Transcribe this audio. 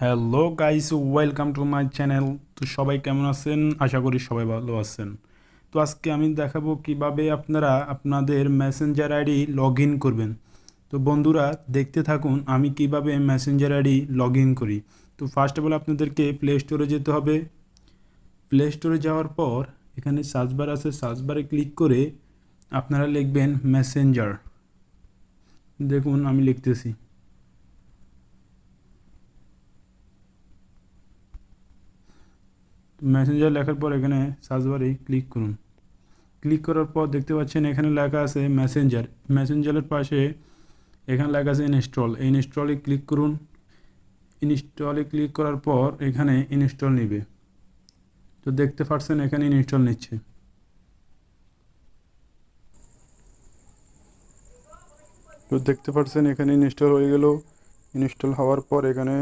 Hello guys, welcome to my channel. তো সবাই কেমন আছেন? আশা করি সবাই ভালো আছেন। তো আজকে আমি দেখাবো কিভাবে আপনারা আপনাদের মেসেঞ্জার আইডি লগ ইন করবেন। তো বন্ধুরা দেখতে থাকুন আমি কিভাবে মেসেঞ্জার আইডি লগ ইন করি। তো ফার্স্ট অফ অল আপনাদেরকে প্লে স্টোরে যেতে হবে। প্লে স্টোরে যাওয়ার পর এখানে সার্চ বার আছে, সার্চ বারে ক্লিক করে আপনারা লিখবেন মেসেঞ্জার। দেখুন আমি লিখতেছি। মেসেঞ্জার লেখার পর এখানে সার্চ বারে ক্লিক করুন। ক্লিক করার পর দেখতে পাচ্ছেন এখানে লেখা আছে মেসেঞ্জার। মেসেঞ্জারের পাশে এখানে লেখা আছে ইনস্টল। ইনস্টলে ক্লিক করুন। ইনস্টলে ক্লিক করার পর এখানে ইনস্টল নেবে। তো দেখতে পাচ্ছেন এখানে ইনস্টল নিচ্ছে। তো দেখতে পাচ্ছেন এখানে ইনস্টল হয়ে গেল। ইনস্টল হওয়ার পর এখানে